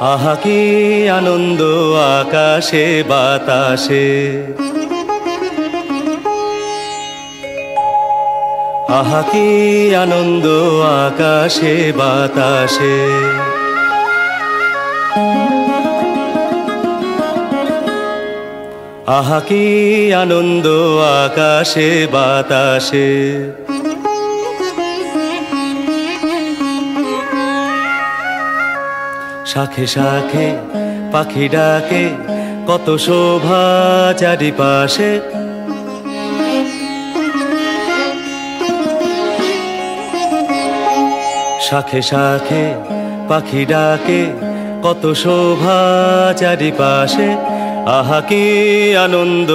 আহা কি আনন্দ আকাশে বাতাসে, আহা কি আনন্দ আকাশে বাতাসে। আহা কি আনন্দ আকাশে বাতাসে। শাখে শাখে পাখি ডাকে, কত শোভা চারিপাশে। শাখে শাখে পাখি ডাকে, কত শোভা চারিপাশে। আহা কি আনন্দ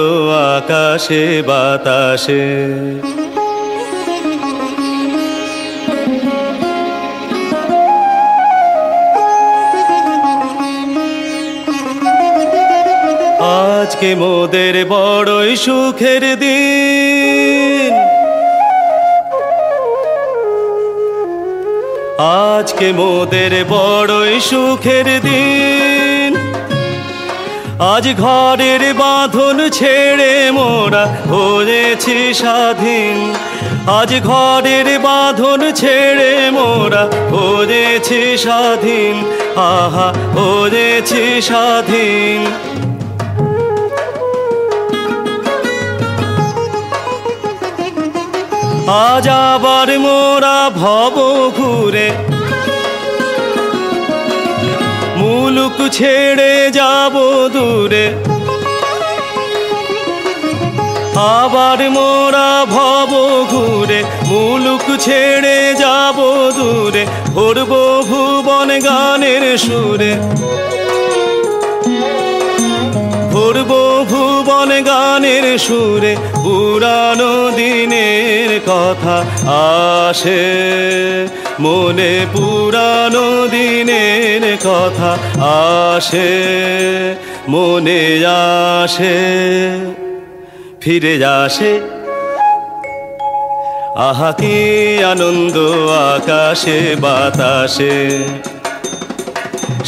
আকাশে বাতাসে। আজকে মোদের বড়ই সুখের দিন, আজকে মোদের বড়ই সুখের দিন। আজ ঘরের বাঁধন ছেড়ে মোরা হয়েছি স্বাধীন। আজ ঘরের বাঁধন ছেড়ে মোরা হয়েছি স্বাধীন। আহা হয়েছি স্বাধীন। আজ আবার মোরা ভব ঘুরে মুলুক ছেড়ে যাব দূরে। আবার মোরা ভব ঘুরে মুলুক ছেড়ে যাব দূরে। ভরব ভুবন গানের সুরে, ভরব ভুবন গানের সুরে। পুরানো দিনের কথা আসে মনে, পুরানো দিনের কথা আসে মনে আসে, ফিরে আসে। আহা কি আনন্দ আকাশে বাতাসে।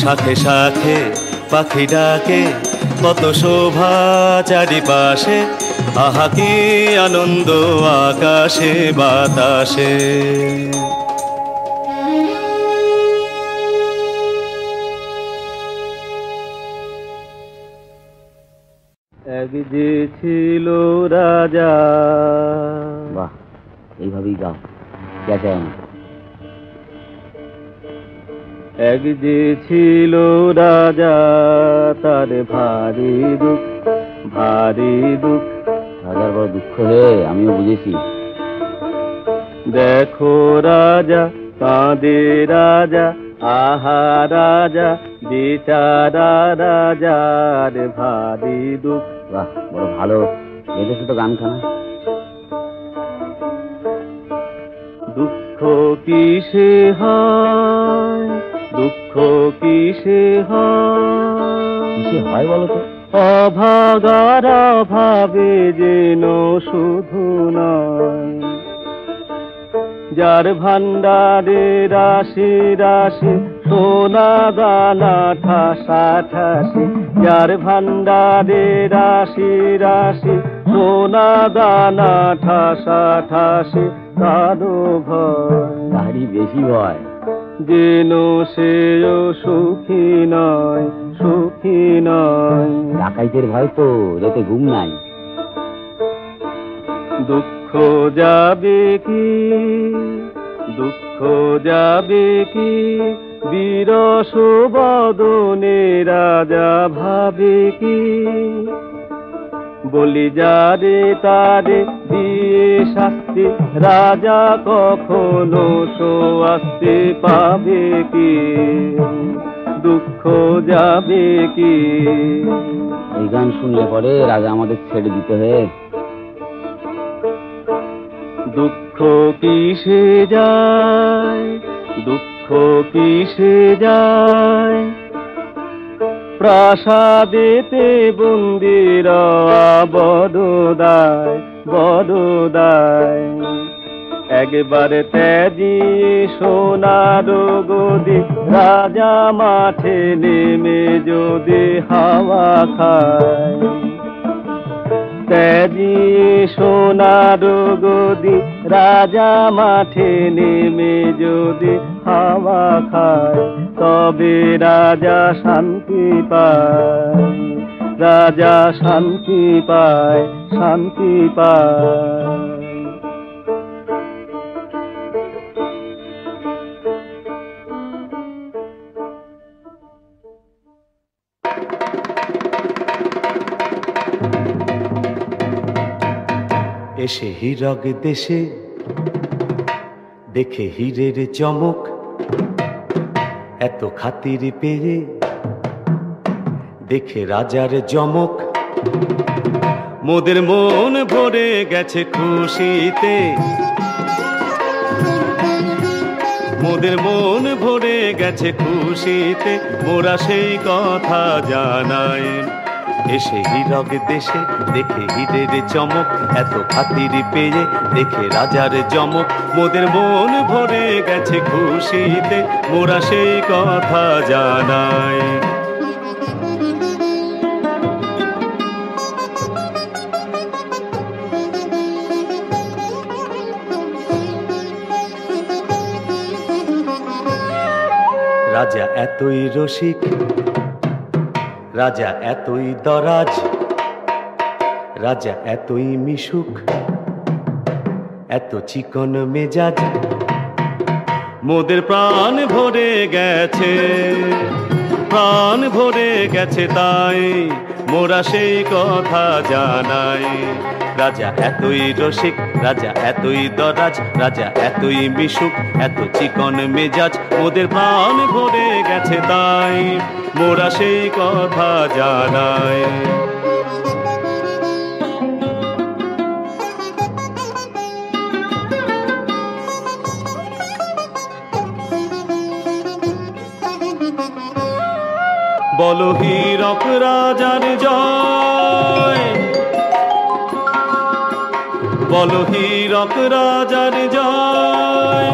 শাখে শাখে পাখি ডাকে, কত শোভা চারিপাশে। আহা কি আনন্দ আকাশে বাতাসে। এক যে ছিল রাজা। বাহ, এইভাবেই গাও, চেঁচায় না। এক যে ছিল রাজা, তার ভারী দুঃখ, ভারী দুঃখ। রাজার বড় দুঃখ রে, আমিও বুঝেছি। দেখো রাজা কাঁদে রাজা, আহা রাজা বেচারা রাজার ভারী দুঃখ। বাহ, বড় ভালো গেয়েছে তো গানখানা। দুঃখ কিসে হয়, দুঃখ কিসে হয়, কিসে হয় বলো তো? অভাগার অভাবে যেন শুধু নয়। যার ভান্ডারে রাশি রাশি সোনা দানা ঠাসা ঠাসি। যার ভান্ডারে রাশি রাশি সোনা দানা ঠাসা ঠাসি। কারো ভয়, তারই বেশি ভয়। যেন সেও সুখী নয়, সুখী নয়। ডাকাইতের ভয় তো, রাতে ঘুম নাই। দুঃখ যাবে কি, দুঃখ যাবে কি, বিরস বদনে রাজা ভাবে কি। বলি যারে তারে দিয়ে শাস্তি, রাজা কখনো শাস্তি পাবে কি। দুঃখ যাবে কি। এই গান শুনলে পরে রাজা আমাদের ছেড়ে দিতে হয়। দুঃখ কিসে যায়, দুঃখ কিসে যায়, প্রাসাদেতে বন্দিরা বড় দায়, বড় দায়। একবারে ত্যাজিয়ে সোনার গদি রাজা মাঠে নেমে যদি হাওয়া খায়, ত্যাজিয়ে সোনার গদি রাজা মাঠে নেমে যদি হাওয়া খায়, তবে রাজা শান্তি পায়, রাজা শান্তি পায়, শান্তি পায়। এসে হীরক দেশে দেখে হীরের চমক, এত খাতির পেয়ে দেখে রাজার জমক, মোদের মন ভরে গেছে খুশিতে, মোদের মন ভরে গেছে খুশিতে, মোরা সেই কথা জানাই। এসে হীরক দেশে দেখে হীরের চমক, এত খাতির পেয়ে দেখে রাজার জমক, মোদের মন ভরে গেছে খুশিতে, মোরা সেই কথা জানাই। রাজা এতই রসিক, রাজা এতই দরাজ, রাজা এতই মিশুক, এত চিকন মেজাজ, মোদের প্রাণ ভরে গেছে, প্রাণ ভরে গেছে, তাই মোরা সেই কথা জানাই। রাজা এতই রসিক, রাজা এতই দরাজ, রাজা এতই মিশুক, এত চিকন মেজাজ, মোদের প্রাণ ভরে গেছে, তাই মোরা সেই কথা জানাই। বলো হীরক রাজার জয়, বলো হীরক রাজার জয়,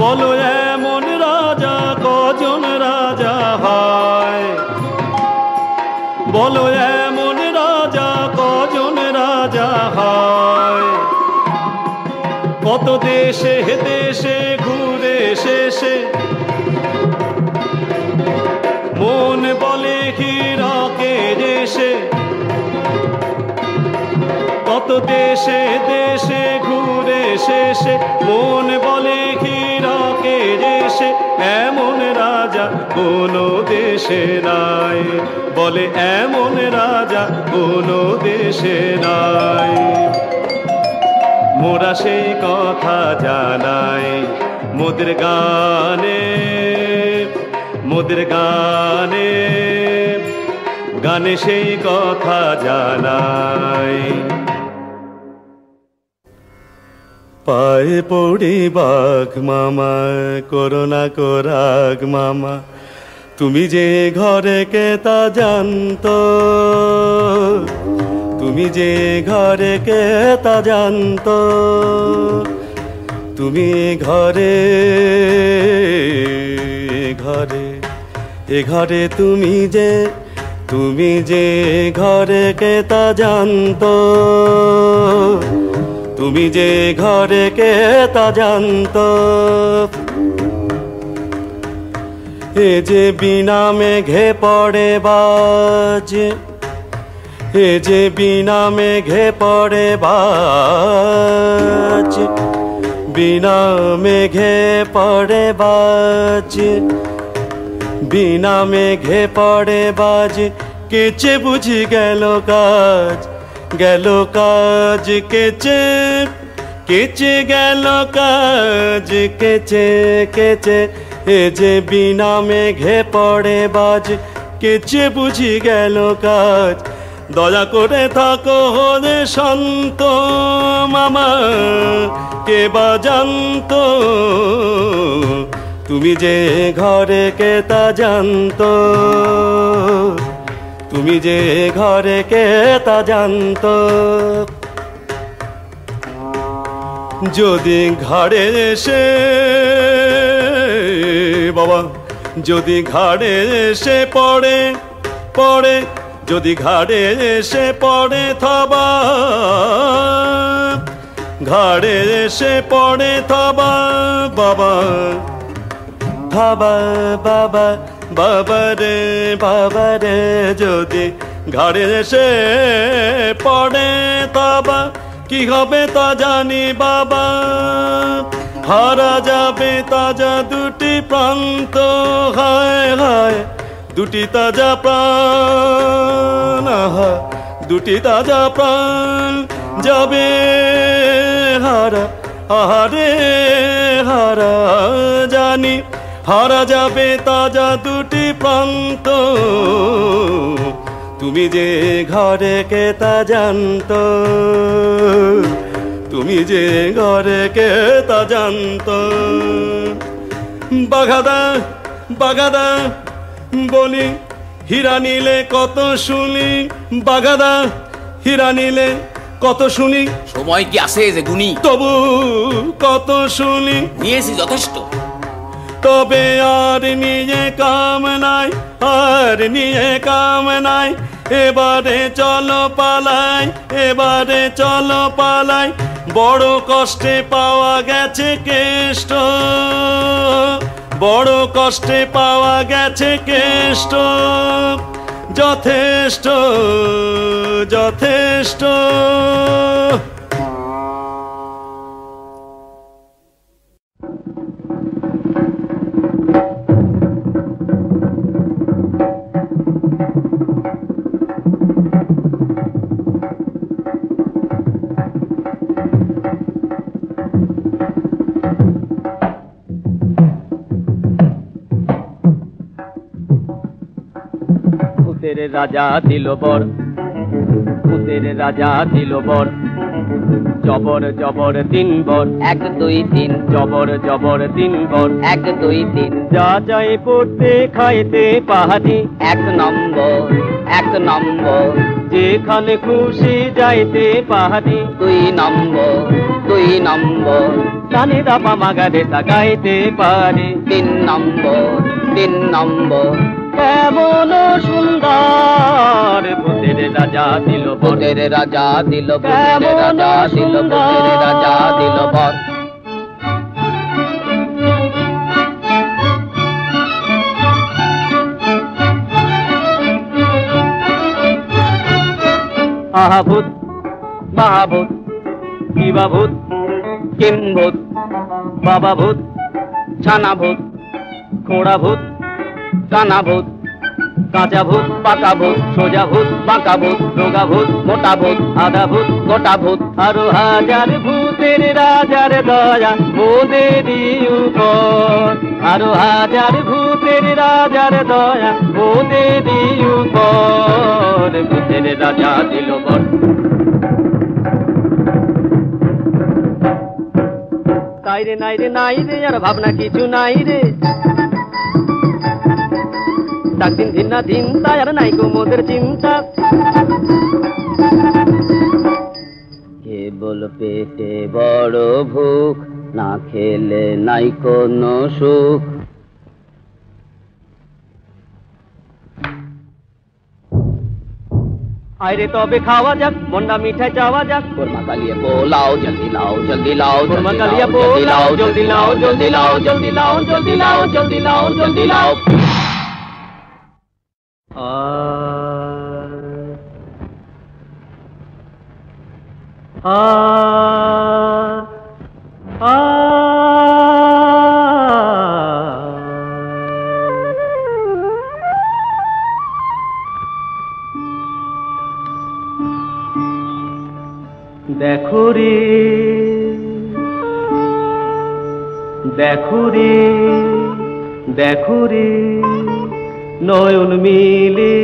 বলো এমন রাজা কজন রাজা হয়, বলো এমন রাজা কজন রাজা হয়। কত দেশে দেশে ঘুরে শেষে মন বলে হীরকের এসে, কত দেশে দেশে ঘুরে শেষে মন বলে হীরকের এসে, এমন রাজা কোনো দেশে নাই, বলে এমন রাজা কোনো দেশে নাই। মোরা সেই কথা জানাই মোদের গানে, মোদের গানে, গানে সেই কথা জানাই। পায়ে পড়ি বাঘ মামা, করোনা কোরাগ মামা, তুমি যে ঘরে কে তা জানতো, তুমি যে ঘরে কে তা জানতো, তুমি ঘরে ঘরে এ ঘরে তুমি যে ঘরে কে তা জানতো, তুমি যে ঘরে কে তা জানতো। এ যে বিনা মেঘে পড়ে বাজ, এ যে বিনা মেঘে পড়ে বাজ, বিনা মেঘে পড়ে বাজ, বিনা মেঘে পড়ে বাজ, কেচে বুঝি গেল কাজ, গেল কাজ, কেচে কেচে গেল কাজ, কেচে কেচে। এ যে বিনা মেঘে পড়ে বাজ, কেচে বুঝি গেল কাজ। দয়া করে থাকো হরে শান্ত মামা, কে বা জানতো, তুমি যে ঘরে কে তা জানতো, তুমি যে ঘরে কে তা জানতো। যদি ঘাড়ে এসে বাবা, যদি ঘাড়ে এসে পড়ে পড়ে, যদি ঘাড়ে এসে পড়ে থাবা, ঘাড়ে এসে পড়ে থাবা বাবা, থাবা বাবা, বাবা রে বাবা রে, যদি ঘাড়ে এসে পড়ে থাবা, কি হবে তা জানি বাবা, হারা যাবে তাজা দুটি প্রান্ত, হায় হায় দুটি তাজা প্রাণ, আহা দুটি তাজা প্রাণ যাবে হারা, আহারে হারা জানি, হারা যাবে তাজা দুটি প্রান্ত, তুমি যে ঘরে কে তা জানত, তুমি যে ঘরে কে তা জানত। বাঘাদা বাঘাদা বলি, হীরা নিলে কত শুনি, বাঘাদা হীরা নিলে কত শুনি, সময় কি আসে যে গুনি, তবু কত শুনি, নিয়েছি যথেষ্ট। তবে আর নিয়ে কাম নাই, আর নিয়ে কাম নাই, এবারে চলো পালাই, এবারে চলো পালাই, বড় কষ্টে পাওয়া গেছে কেষ্ট, বড় কষ্টে পাওয়া গেছে কেষ্ট, যথেষ্ট যথেষ্ট। ভূতের রাজা দিল বর, ভূতের রাজা দিল বর, জবর জবর তিন বর, 1 2 3, জবর জবর তিন বর, 1 2 3, যা যাই পড়তে খাইতে পাহাড়ি, 1 নম্বর 1 নম্বর, যেখানে খুশি যাইতে পাহাড়ি, 2 নম্বর 2 নম্বর, কানে দাপা মাগারে তা গাইতে পারে, 3 নম্বর 3 নম্বর, কেমন সুন্দর ভূতের রাজা দিল বর, ভূতের রাজা দিল, ভূতের রাজা দিল, ভূতের রাজা দিল বর। আহা ভূত মহাভূত, কিবা ভূত, কিম ভূত, বাবা ভূত, ছানা ভূত, খোঁড়া ভূত, কানা ভূত, কাঁচা ভূত, পাকা ভূত, সোজা ভূত, বাঁকা ভূত, রোগা ভূত, মোটা ভূত, আধা ভূত, গোটা ভূত, আরো হাজার ভূতের রাজার দয়া মোদেরই উপর, আরো হাজার ভূতের রাজার দয়া মোদেরই উপর, ভূতের রাজা দিল বর। তাই রে নাই রে নাই রে, আর ভাবনা কিছু নাই রে, ডাক দিন দিন না দিন তাই আর নাই গো মোদের চিন্তা, কেবল পেটে বড় ভুখ, না খেলে নাই কোনো সুখ। আইরে তবে খাওয়া যাক, মন্ডা মিঠাই চাওয়া যাক, কোরমা কালিয়ে পোলাও, জলদি লাও জলদি লাও, কোরমা কালিয়া পোলাও, জলদি লাও জলদি লাও, জলদি লাও জলদি লাও, জলদি লাও জলদি লাও। দেখো রে দেখো রে দেখো রে নয়ন মিলে,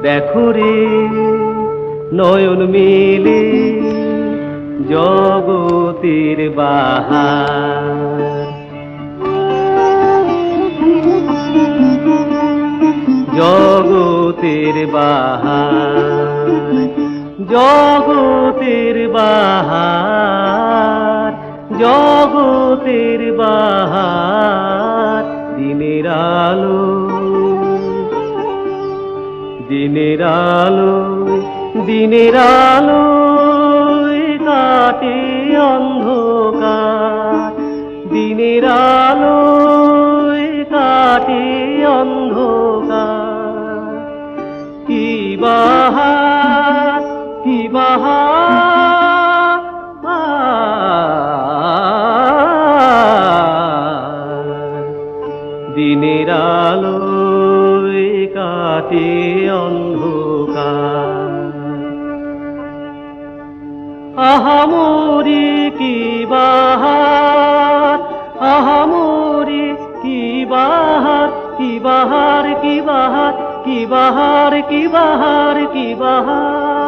দেখো রে নয়ন মিলে জগতের বাহার, জগতের বাহার, জগতের বাহার, জগতের বাহার, দিনের আলো, দিনের আলো, দিনের আলো কাটে অন্ধকার, দিনের আলো কাটে অন্ধকার। কি বাহার, কি বাহার, দিনের আলো কাটে অন্ধকার। আহামরি কি বাহার, আহামরি কি বাহার, কি বাহার, কি বাহার, কি বাহার, কি বাহার, কি বাহার।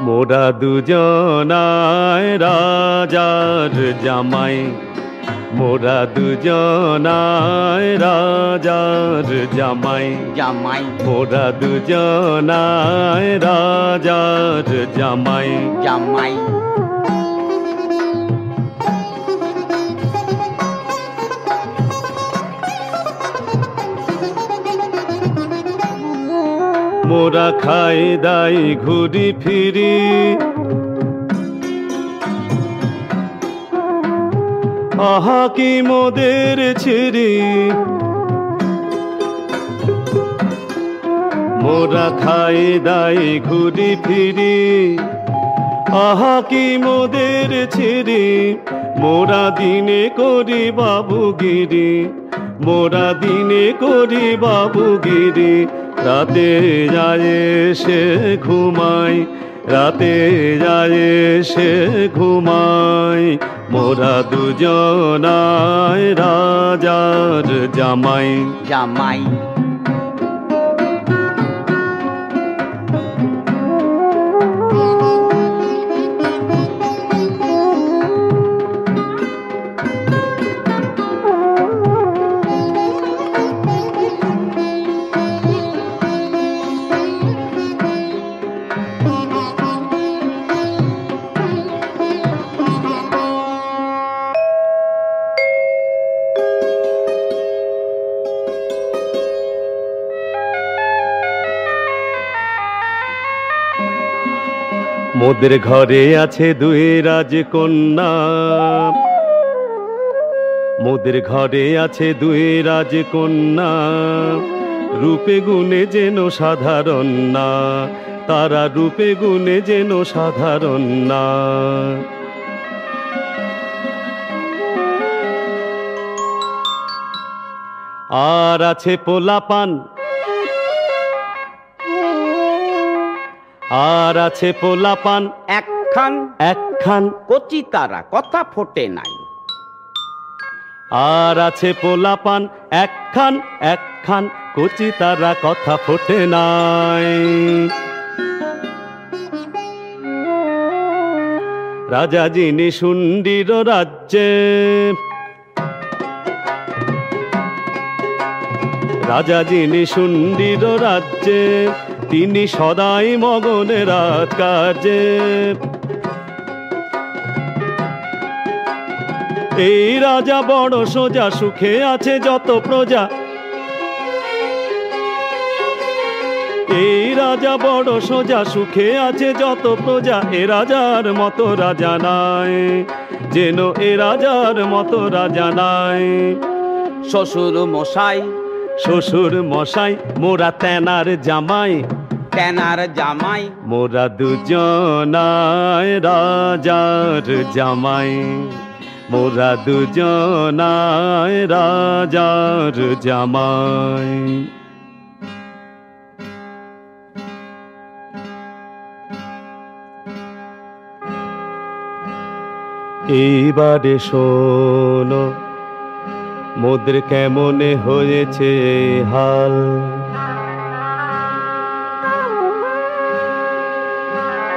মোরা দুজনায় রাজার জামাই, মোরা দুজনায় রাজার জামাই, জামাই মোরা দুজনায় রাজার জামাই, জামাই মোরা খাই দাই ঘুরি ফিরি, আহা কি মোদের ছিরি, মোরা খাই দাই ঘুরি ফিরি, আহা কি মোদের ছিরি, মোরা দিনে করি বাবুগিরি, মোরা দিনে করি বাবুগিরি, রাতে যায় সে ঘুমাই, রাতে যায় সে ঘুমাই, মোরা দুজনায় রাজার জামাই, জামাই মোদের ঘরে আছে দুই রাজকন্যা, মোদের ঘরে আছে দুই রাজকন্যা, রূপে গুণে যেন সাধারণ না, তারা রূপে গুণে যেন সাধারণ না। আর আছে পোলাপান, আর আছে পোলাপান একখান একখান, কচি তারা কথা ফোটে নাই, আর আছে পোলাপান একখান একখান, কচি তারা কথা ফোটে নাই। রাজা যিনি শুন্ডির রাজ্যে, রাজা যিনি শুন্ডির রাজ্যে, তিনি সদাই মগনে রাত কার্যে। এই রাজা বড় সোজা, সুখে আছে যত প্রজা, এই রাজা বড় সোজা, সুখে আছে যত প্রজা, এ রাজার মতো রাজা নাই, যেন এ রাজার মতো রাজা নাই। শ্বশুর মশাই, শ্বশুর মশাই, মোরা তেনার জামাই, তেনার জামাই, মোরা দুজনায় রাজার জামাই, মোরা দুজনায় রাজার জামাই। এইবারে শোনো মোদের কেমনে হয়েছে হাল,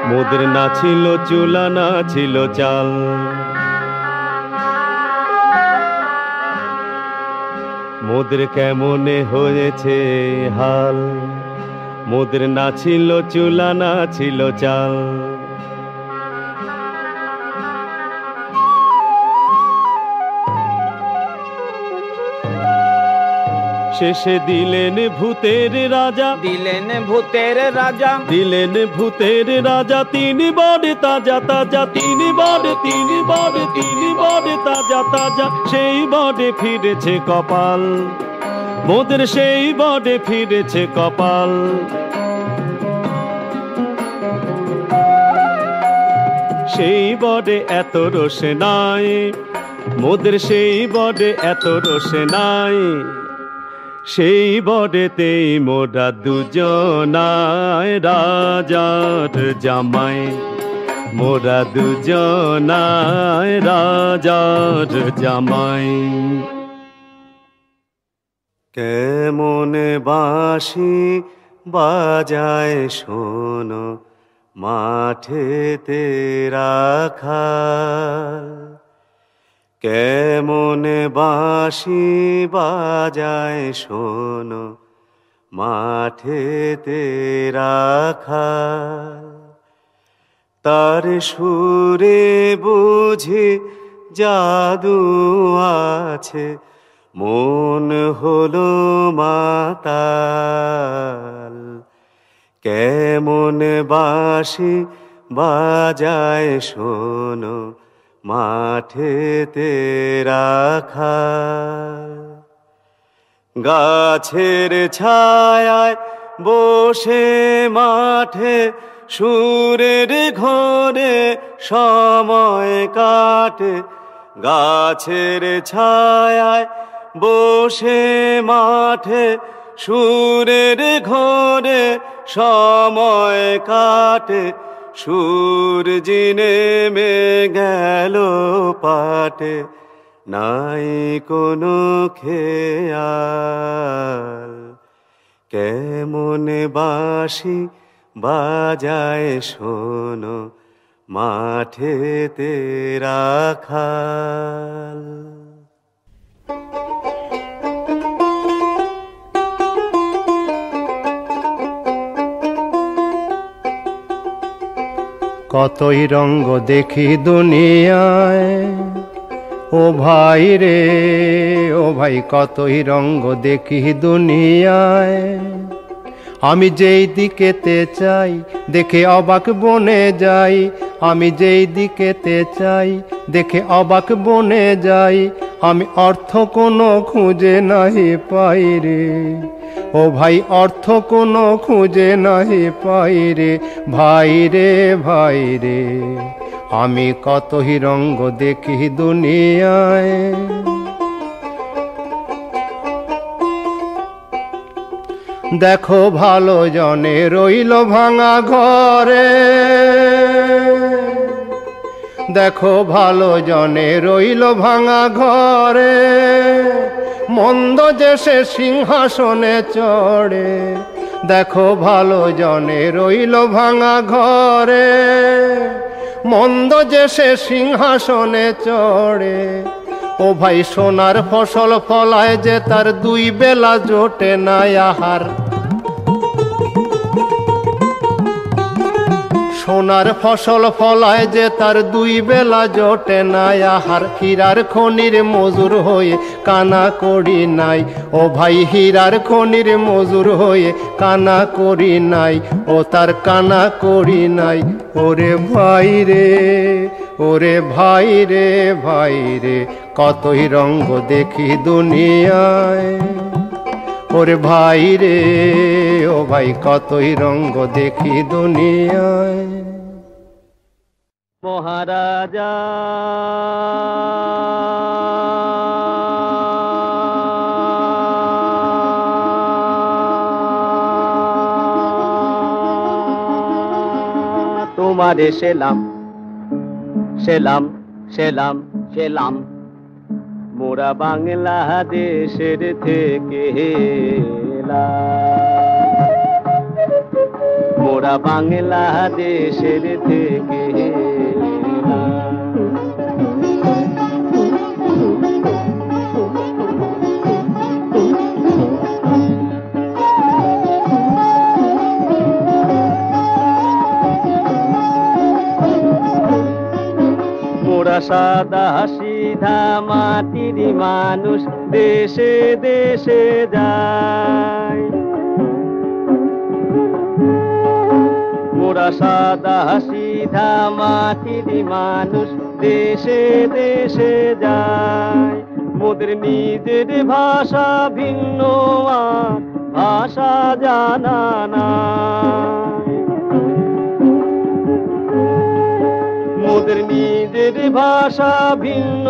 মোদের না ছিল চুলা না ছিল চাল, মোদের কেমনে হয়েছে হাল, মোদের না ছিল চুলা না ছিল চাল। শেষে দিলেন ভূতের রাজা, দিলেন ভূতের রাজা, দিলেন ভূতের রাজা, তিনি বড় তাজা তাজা, তিনি বড় তাজা তাজা, সেই বড়ে ফিরেছে কপাল, মোদের সেই বড়ে ফিরেছে কপাল। সেই বড়ে এত রোষে নাই, মোদের সেই বড়ে এত রোষে নাই, সেই বড়েতেই মোরা দুজনায় রাজার জামাই, মোরা দুজনায় রাজার জামাই। কেমন বাঁশি বাজায় শোনো মাঠেতে রাখাল, কেমন বাঁশি বাজায় শোনো মাঠেতে রাখাল, তার সুরে বুঝি জাদু আছে, মন হলো মাতাল। কেমন বাঁশি বাজায় শোনো মাঠেতে রাখাল, গাছের ছায়ায় বসে মাঠে সুরের ঘরে সময় কাটে, গাছের ছায়ায় বসে মাঠে সুরের ঘরে সময় কাটে, সূর্য নেমে গেল পাটে, নাই কোনো খেয়াল। কেমন বাঁশি বাজায় শোনো মাঠেতে রাখাল। কতই রঙ্গ দেখি দুনিয়ায়, ও ভাই রে ও ভাই, কতই রঙ্গ দেখি দুনিয়ায়। আমি যেই দিকেতে চাই দেখে অবাক বনে যাই, আমি যেই দিকেতে চাই দেখে অবাক বনে যাই। আমি অর্থ কোনো খুঁজে নাহি পাই রে, ও ভাই অর্থ কোনো খুঁজে নাহি পাই রে, ভাই রে ভাই রে। আমি কতই রঙ্গ দেখি দুনিয়ায়। দেখো ভালো জনে রইল ভাঙা ঘরে, দেখো ভালো জনে রইল ভাঙা ঘরে। মন্দ যে সে সিংহাসনে চড়ে, দেখো ভালো জনে রইল ভাঙা ঘরে। মন্দ যে সে সিংহাসনে চড়ে, ও ভাই সোনার ফসল ফলায় যে তার দুই বেলা জোটে না আহার। সোনার ফসল ফলায় যে তার দুই বেলা জোটে না আহার। হীরার খনির মজুর হয়ে কানা করি নাই, ও ভাই হীরার খনির মজুর হয়ে কানা করি নাই, ও তার কানা করি নাই। ওরে ভাই রে, ওরে ভাই রে ভাই রে, কতই রঙ্গ দেখি দুনিয়ায়। ওরে ভাই রে ও ভাই, কতই রঙ্গ দেখি দুনিয়ায়। মহারাজা তোমারে সেলাম সেলাম সেলাম সেলাম, মোরা বাংলাদেশের থেকে এলাম, মোরা মোরা বাংলাদেশের থেকে মোরা সাদা সিধা মাটির মানুষ দেশে দেশে যায় মোরা সাদা সিধা মাটির মানুষ দেশে দেশে যায় মোদের নিজের ভাষা ভিন্ন আর ভাষা জানা নাই মোদের নিজের ভাষা ভিন্ন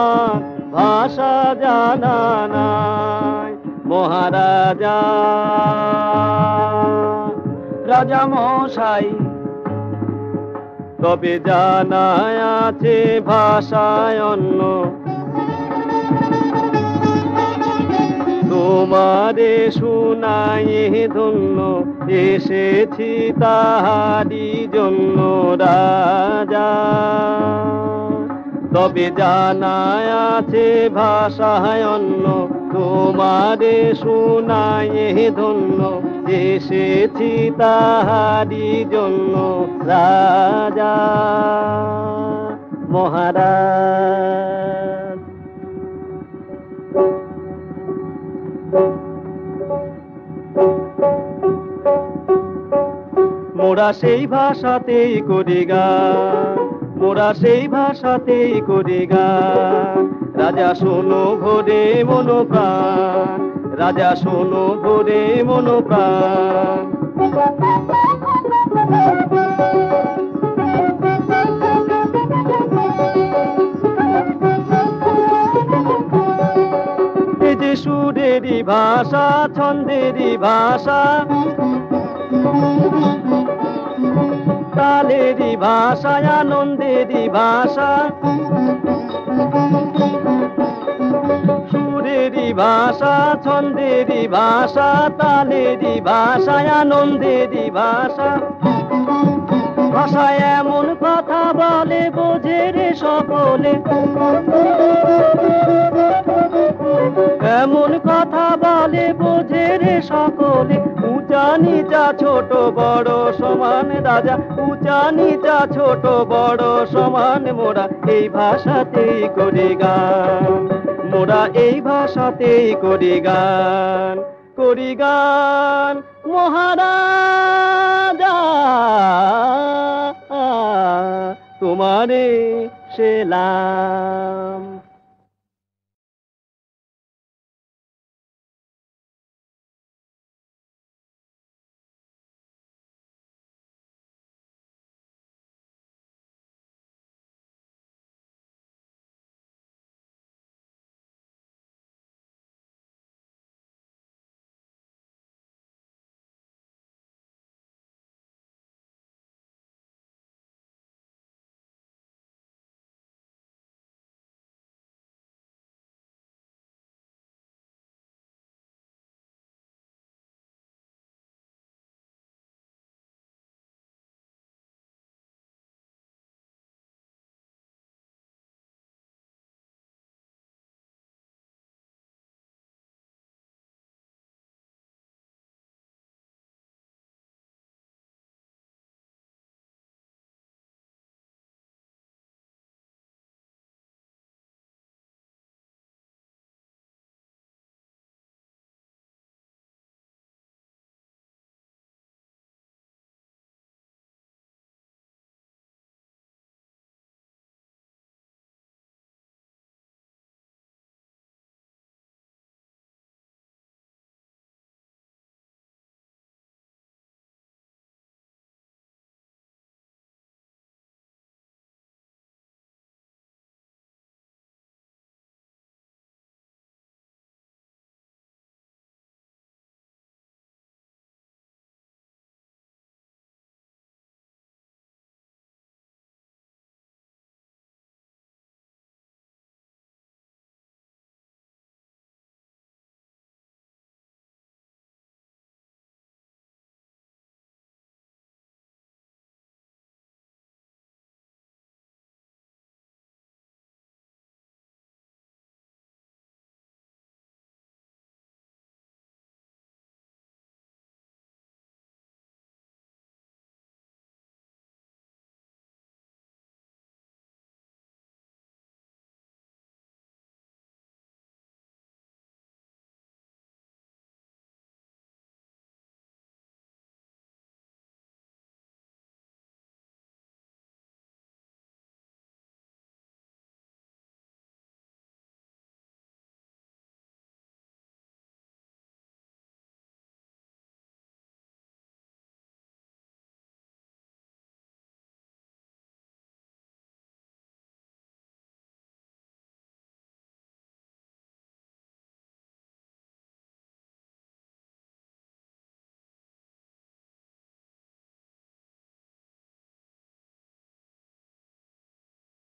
আর ভাষা জানা নাই মহারাজা রাজা মশাই তবে জানা আছে ভাষায় অন্য তোমারে শুনাই ধন্য এসেছি তাহারি জন্য রাজা তবে জানা আছে ভাষায় অন্য তোমারে শুনাই ধন্য এসেছি তাহারি জন্য রাজা মহারাজ মোরা সেই ভাষাতেই করি গান মোরা সেই ভাষাতেই করি গান রাজা শোনো ভোরে মনোপ্রাণ রাজা শোনো ভোরে মনোপ্রাণ এই যে সুরেরই ভাষা ছন্দেরই ভাষা তালেরই ভাষা আনন্দেরই ভাষা সুরেরই ভাষা ছন্দেরই ভাষা তালেরই ভাষা আনন্দেরই ভাষা ভাষায় এমন কথা বলে বোঝে রে সকলে এমন কথা বলে বোঝে রে সকলে উঁচা নিচা ছোট বড় সমান রাজা উঁচা নিচা ছোট বড় সমান মোরা এই ভাষাতেই করি গান মোরা এই ভাষাতেই করি গান মহারাজা তোমারে সেলাম